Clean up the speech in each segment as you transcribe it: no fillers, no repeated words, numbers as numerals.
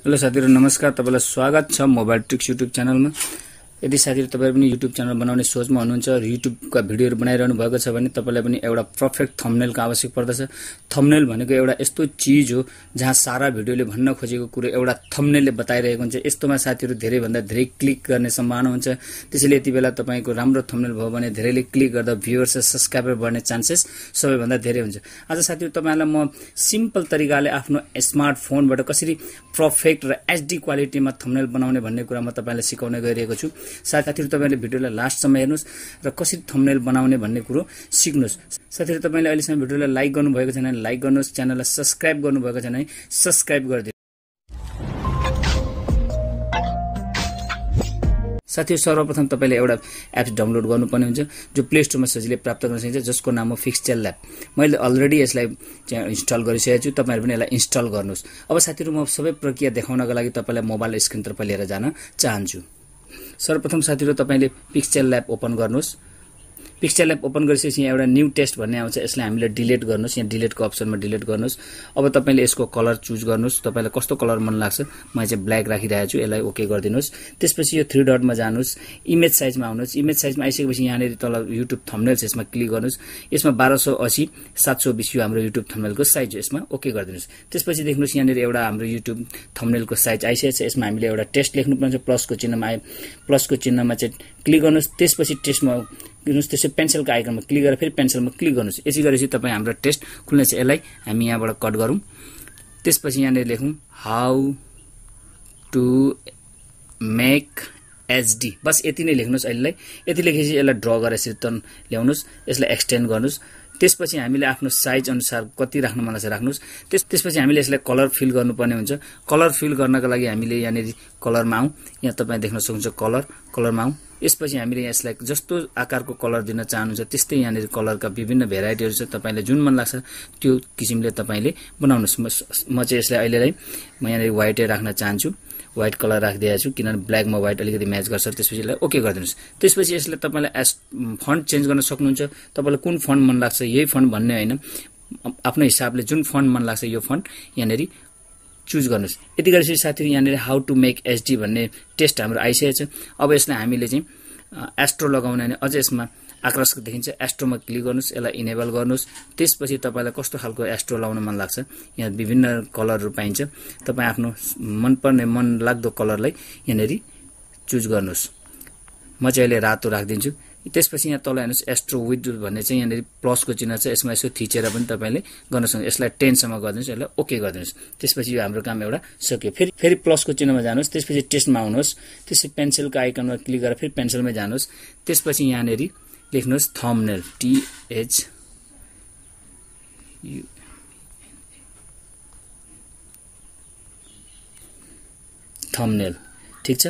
Hello साथीहरु नमस्कार, तपाईलाई स्वागत छ मोबाइल ट्रिक्स युट्युब च्यानलमा। यदि साथीहरु तपाईहरु पनि युट्युब च्यानल बनाउने सोचमा हुनुहुन्छ र युट्युबका भिडियोहरु बनाइरहनु भएको छ भने तपाईलाई पनि एउटा परफेक्ट थम्बनेलको आवश्यक पर्दछ। थम्बनेल भनेको एउटा यस्तो चीज हो जहाँ सारा भिडियोले भन्न खोजेको कुरा एउटा थम्बनेलले बताइरहेको हुन्छ। यस्तोमा साथीहरु धेरै भन्दा धेरै क्लिक गर्ने सम्भावना हुन्छ। त्यसैले यति बेला तपाईको राम्रो थम्बनेल भयो भने धेरैले क्लिक गर्दा भ्युअर्स र सब्स्क्राइबर बढ्ने चान्सेस सबैभन्दा धेरै हुन्छ। आज साथीहरु तपाईहरुलाई म सिम्पल तरिकाले आफ्नो स्मार्टफोनबाट कसरी परफेक्ट र एचडी क्वालिटीमा थम्बनेल बनाउने भन्ने कुरा म तपाईलाई सिकाउन गइरहेको छु। साथीहरु तपाईले भिडियोलाई लास्टसम्म हेर्नुस् र कसरी थम्बनेल बनाउने भन्ने कुरो सिक्नुस्। साथीहरु तपाईले अहिलेसम्म भिडियोलाई लाइक गर्नु भएको छैन भने लाइक गर्नुस्, च्यानललाई सब्स्क्राइब गर्नु भएको छैन भने सब्स्क्राइब गरिदिनुस्। साथीहरु सर्वप्रथम तपाईले एउटा एप्स डाउनलोड गर्नुपर्ने हुन्छ जो प्ले स्टोरमा सजिलै प्राप्त गर्न सकिन्छ, जसको नाम हो पिक्सेल ल्याब। मैले अलरेडी यसलाई इन्स्टल गरिसकेको छु, तपाईहरु पनि यसलाई इन्स्टल गर्नुस्। अब साथीहरु म सबै प्रक्रिया देखाउनका लागि तपाईलाई मोबाइल स्क्रिनतर्फ लिएर जान चाहन्छु। सर्वप्रथम साथीहरु तपाईले पिक्सेल ल्याब ओपन गर्नुस्। पिक्सेल ल्याब ओपन गरिसकेपछि यहाँ एउटा न्यू टेस्ट भन्ने आउँछ, यसलाई हामीले डिलिट गर्नुस्। यहाँ डिलिटको अप्सनमा डिलिट गर्नुस्। अब तपाईले यसको कलर चुज गर्नुस्, तपाईलाई कस्तो कलर मन लाग्छ। म चाहिँ ब्ल्याक राखिरहेको छु, यसलाई ओके गरिदिनुस्। त्यसपछि यो 3 डटमा जानुस्, इमेज साइजमा आउनुस्। इमेज साइजमा आइसकेपछि यहाँनेरि तल युट्युब थम्बनेल छ, यसमा क्लिक गर्नुस्। यसमा 1280 720 यो हाम्रो युट्युब थम्बनेलको साइज हो, यसमा ओके गरिदिनुस्। त्यसपछि देख्नुस् यहाँनेरि एउटा हाम्रो युट्युब थम्बनेलको साइज आइसकेको छ। यसमा हामीले एउटा टेस्ट लेख्नु पर्छ, प्लसको चिन्हमा प्लसको चिन्हमा चाहिँ क्लिक गर्नुस्। त्यसपछि टेस्टमा गर्नुस्, त्यसपछि पेन्सिलको आइकनमा क्लिक गरेर फेरि पेन्सिलमा क्लिक गर्नुस्। यसै गरेपछि तपाई हाम्रो टेस्ट खुल्नेछ। यसलाई हामी यहाँबाट कट गरौँ। त्यसपछि यहाँनिर लेखौँ हाउ टु मेक एचडी, बस यति नै लेख्नुस्। अहिलेलाई यति लेखेपछि यसलाई ड्र गरेर यसरी टर्न ल्याउनुस्, यसलाई एक्सटेन्ड गर्नुस्। त्यसपछि हामीले आफ्नो साइज अनुसार कति राख्न मन लाग्छ राख्नुस्। त्यसपछि हामीले यसलाई कलर फिल गर्नुपर्ने हुन्छ। कलर फिल गर्नका लागि हामीले यहाँनिर कलरमा आउँ, यहाँ तपाई देख्न सक्नुहुन्छ कलरमा आउँ। यसपछि हामीले यसलाई जस्तो आकारको कलर दिन चाहनुहुन्छ त्यस्तै यहाँनिर कलरका विभिन्न भेराइटीहरु छ, तपाईले जुन मन लाग्छ त्यो किसिमले तपाईले बनाउनुस्। म चाहिँ यसलाई अहिलेलाई म यहाँनिर व्हाइटै राख्न चाहन्छु, व्हाइट कलर राखिदिएको छु किनभने ब्ल्याकमा व्हाइट अलिकति म्याच गर्छ। त्यसपछि यसलाई ओके गरिदिनुस्। त्यसपछि यसलाई तपाईले फन्ट चेन्ज गर्न सक्नुहुन्छ। तपाईलाई कुन फन्ट मन लाग्छ यही फन्ट भन्ने हैन, आफ्नो हिसाबले जुन फन्ट मन लाग्छ यो फन्ट यहाँनिर चुज गर्नुस्। यति गरेपछि साथीहरु यहाँनिर हाउ टु मेक एचडी भन्ने टेस्ट हाम्रो आइसकेको छ। अब यसलाई हामीले चाहिँ एस्ट्रो लगाउने भने अझ यसमा आकर्षक देखिन्छ। एस्ट्रोमा क्लिक गर्नुस्, यसलाई इनेबल गर्नुस्। त्यसपछि तपाईलाई कस्तो खालको एस्ट्रो लाउन मन लाग्छ, यहाँ विभिन्न कलरहरु पाइन्छ। तपाई आफ्नो मनपर्ने मन लाग्दो कलरलाई यहाँनिर चुज गर्नुस्। म चाहिँ अहिले रातो राख्दिन्छु। त्यसपछि यहाँ तल हेर्नुस् एस्ट्रो विथ भन्ने चाहिँ यहाँनिर प्लसको चिन्ह छ, यसमा यसो थिचेर पनि तपाईले गर्न सक्नुहुन्छ। यसलाई 10 सम्म गरिदिनुस्, यसलाई ओके गरिदिनुस्। त्यसपछि यो हाम्रो काम एउटा सक्यो। फेरि प्लसको चिन्हमा जानुस्, त्यसपछि टेस्टमा आउनुस्। त्यसपछि पेन्सिलको आइकनमा क्लिक गरेर फेरि पेन्सिलमै जानुस्। त्यसपछि यहाँनिर लेख्नुस् थम्बनेल, THU थम्बनेल, ठीक छ,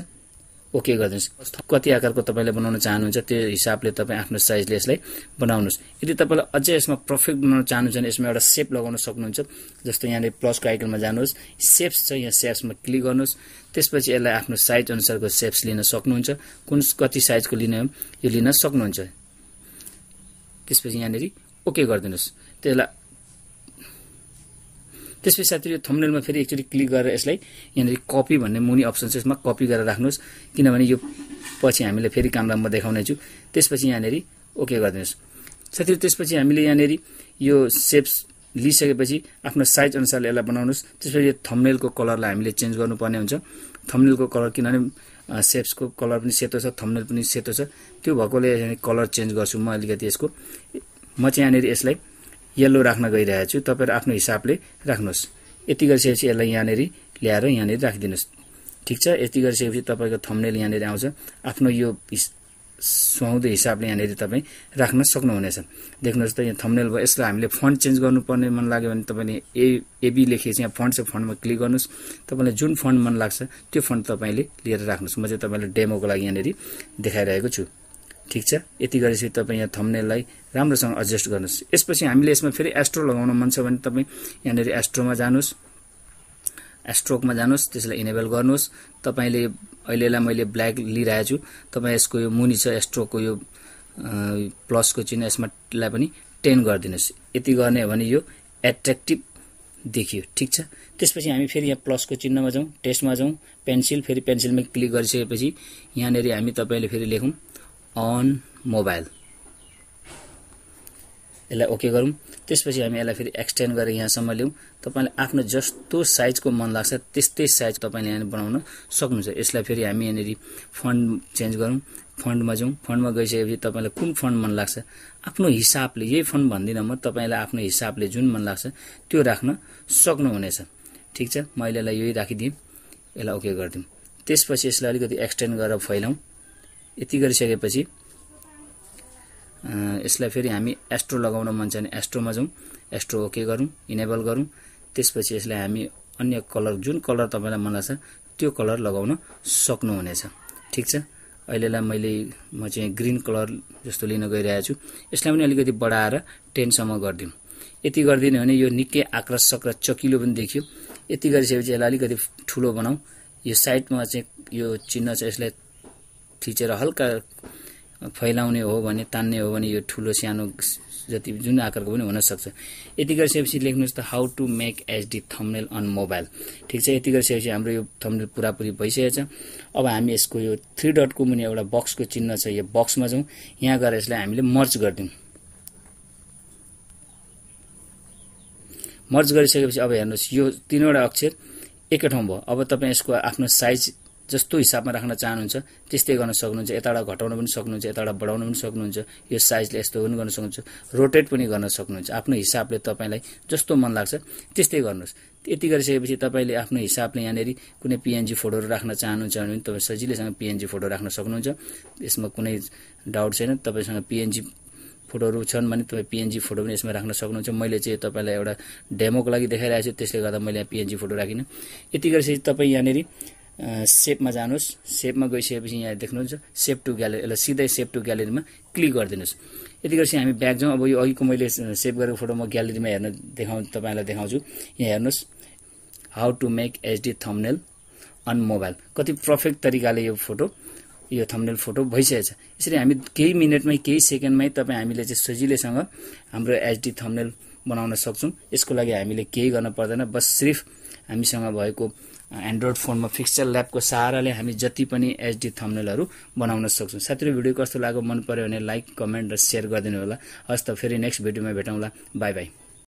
ओके गरिदिनुस्। कति आकारको तपाईले बनाउन चाहनुहुन्छ त्यो हिसाबले तपाई आफ्नो साइजले यसलाई बनाउनुस्। यदि तपाईले अझै यसमा परफेक्ट बनाउन चाहनुहुन्छ भने यसमा एउटा शेप लगाउन सक्नुहुन्छ। जस्तो यहाँले प्लसको आइकनमा जानुहोस्, शेप्स छ, यहाँ शेप्समा क्लिक गर्नुस्। त्यसपछि यसलाई आफ्नो साइज अनुसारको शेप्स लिन सक्नुहुन्छ। कति साइजको लिने हो यो लिन सक्नुहुन्छ। त्यसपछि यहाँनेरि ओके गरिदिनुस्। त्यसपछि साथीहरु यो थम्बनेलमा फेरि एकचोटी क्लिक गरेर यसलाई यहाँनिर कपी भन्ने मुनि अप्सन छ, यसमा कपी गरेर राख्नुस् किनभने यो पछि हामीले फेरि कामलाई म देखाउने छु। त्यसपछि यहाँनिर ओके गरिदिनुस्। साथीहरु त्यसपछि हामीले यहाँनिर यो शेप्स लिइसकेपछि आफ्नो साइज अनुसारले यसलाई बनाउनुस्। त्यसपछि यो थम्बनेलको कलरलाई हामीले चेन्ज गर्नुपर्ने हुन्छ। थम्बनेलको कलर किनभने शेप्सको कलर पनि सेतो छ, थम्बनेल पनि सेतो छ, त्यो भएकोले यहाँ कलर चेन्ज गर्छु म अलिकति यसको। म चाहिँ यहाँनिर यसलाई येलो राख्न गइरहेको छु, तपाईहरु आफ्नो हिसाबले राख्नुस्। यति गरिसकेपछि यसलाई यहाँनिर ल्याएर यहाँनिर राखिदिनुस्, ठीक छ। यति गरिसकेपछि तपाईको थम्बनेल यहाँनिर आउँछ। आफ्नो यो सुहाउँदो हिसाबले यहाँनिर तपाई राख्न सक्नुहुनेछ। देख्नुस् त यहाँ थम्बनेल भयो। यसलाई हामीले फन्ट चेन्ज गर्नुपर्ने मन लाग्यो भने तपाईले एबी लेखेपछि यहाँ फन्ट छ, फन्टमा क्लिक गर्नुस्। तपाईलाई जुन फन्ट मन लाग्छ त्यो फन्ट तपाईले लिएर राख्नुस्। म चाहिँ तपाईलाई डेमोको लागि यहाँनिर देखाइरहेको छु, ठीक छ। यति गरेपछि तपाई यहाँ थम्बनेललाई राम्रोसँग एडजस्ट गर्नुस्। यसपछि हामीले यसमा फेरि एस्ट्रो लगाउन मन छ भने तपाई यहाँनिर एस्ट्रोमा जानुस्, एस्ट्रोकमा जानुस्, त्यसलाई इनेबल गर्नुस्। तपाईले अहिलेलाई मैले ब्ल्याक लिइरहेको छु, तपाई यसको यो मुनि छ एस्ट्रोकको यो प्लसको चिन्ह, यसमा लाई पनि 10 गरिदिनुस्। यति गर्ने हो भने यो एट्र्याक्टिभ देखियो। ठिक छ, त्यसपछि हामी फेरि यहाँ प्लसको चिन्हमा जाउँ, टेस्टमा जाउँ, पेन्सिल, फेरि पेन्सिलमा क्लिक गरिसकेपछि यहाँनेरि हामी तपाईले फेरि लेखौँ अन मोबाइल, यसलाई ओके गरौँ। त्यसपछि हामी यसलाई फेरि एक्सटेन्ड गरेर यहाँसम्म ल्याउँ। तपाईले आफ्नो जस्तो साइजको मन लाग्छ त्यस्तै साइज तपाईले यहाँ बनाउन सक्नुहुन्छ। यसलाई फेरि हामी यहाँनेरि फन्ट चेन्ज गरौँ, फन्टमा जाउँ। फन्टमा गइसकेपछि तपाईलाई कुन फन्ट मन लाग्छ आफ्नो हिसाबले, यही फन्ट भन्दिन म, तपाईलाई आफ्नो हिसाबले जुन मन लाग्छ त्यो राख्न सक्नुहुनेछ। ठिक छ, मैले यसलाई यही राखिदिएँ, यसलाई ओके गरिदिउँ। त्यसपछि यसलाई अलिकति एक्सटेन्ड गरेर फैलाउँ। यति गरिसकेपछि यसलाई फेरि हामी एस्ट्रो लगाउन मन छ भने एस्ट्रोमा जाउँ, एस्ट्रो ओके गरौँ, इनेबल गरौँ। त्यसपछि यसलाई हामी अन्य कलर, जुन कलर तपाईलाई मन लाग्छ त्यो कलर लगाउन सक्नुहुनेछ। ठिक छ, अहिलेलाई म चाहिँ ग्रीन कलर जस्तो लिन गइरहेको छु। यसलाई पनि अलिकति बढाएर 10 सम्म गरिदिउँ। यति गरिदिने भने यो निकै आकर्षक र चकिलो पनि देखियो। यति गरिसकेपछि यसलाई अलिकति ठुलो बनाऊ। यो साइडमा चाहिँ यो चिन्ह छ, यसलाई थिचेर हल्का फैलाउने हो भने, तान्ने हो भने यो ठुलो सानो जति जुन आकारको पनि हुन सक्छ। यति गरिसकेपछि लेख्नुहोस् त how to make HD thumbnail on mobile. ठिक छ, यति गरिसकेपछि हाम्रो यो थम्बनेल पुरापुरी भइसकेको छ। अब हामी यसको यो 3 डटको मुनि एउटा बक्सको चिन्ह छ, यो बक्समा जाउँ। यहाँ गएर यसलाई हामीले मर्ज गरिदिउँ। मर्ज गरिसकेपछि अब हेर्नुहोस् यो 3वटा अक्षर एकै ठाउँ भयो। अब तपाईँ यसको आफ्नो साइज जस्तो हिसाबमा राख्न चाहनुहुन्छ त्यस्तै गर्न सक्नुहुन्छ। यताबाट घटाउन पनि सक्नुहुन्छ, यताबाट बढाउन पनि सक्नुहुन्छ। यो साइजले यस्तो पनि गर्न सक्नुहुन्छ, रोटेट पनि गर्न सक्नुहुन्छ। आफ्नो हिसाबले तपाईलाई जस्तो मन लाग्छ त्यस्तै गर्नुहोस्। यति गरिसकेपछि तपाईले आफ्नो हिसाबले यहाँनेरि कुनै पिएनजी फोटोहरू राख्न चाहनुहुन्छ भने तपाईँ सजिलैसँग पिएनजी फोटो राख्न सक्नुहुन्छ। यसमा कुनै डाउट छैन। तपाईसँग पिएनजी फोटोहरू छन् भने तपाईँ पिएनजी फोटो पनि यसमा राख्न सक्नुहुन्छ। मैले चाहिँ तपाईलाई एउटा डेमोको लागि देखाइरहेको छु, त्यसले गर्दा मैले पिएनजी फोटो राखिनँ। यति गरिसकेपछि तपाईँ यहाँनेरि सेपमा जानुहोस्। सेपमा गइसकेपछि यहाँ देख्नुहुन्छ सेभ टु ग्यालेरी, यसलाई सिधै सेभ टु ग्यालेरीमा क्लिक गरिदिनुहोस्। यति गरेपछि हामी ब्याक जाउँ। अब यो अघिको मैले सेभ गरेको फोटो म ग्यालेरीमा तपाईलाई देखाउँछु। यहाँ हेर्नुहोस् how to make HD thumbnail on mobile. कति पर्फेक्ट तरिकाले यो थम्बनेल फोटो भइसकेछ। यसरी हामी केही मिनेटमै, केही सेकेन्डमै हामीले चाहिँ सजिलैसँग हाम्रो एचडी थम्बनेल बनाउन सक्छौँ। यसको लागि हामीले केही गर्न पर्दैन, बस सिर्फ हामीसँग भएको एन्ड्रोइड फोनमा पिक्चर ल्याबको सहाराले हामी जति पनि एचडी थम्बनेलहरू बनाउन सक्छौँ। साथीहरु, भिडियो कस्तो लाग्यो, मन पर्यो भने लाइक, कमेन्ट र शेयर गरिदिनु होला। हस् त, फेरि नेक्स्ट भिडियोमा भेटौँला। By by.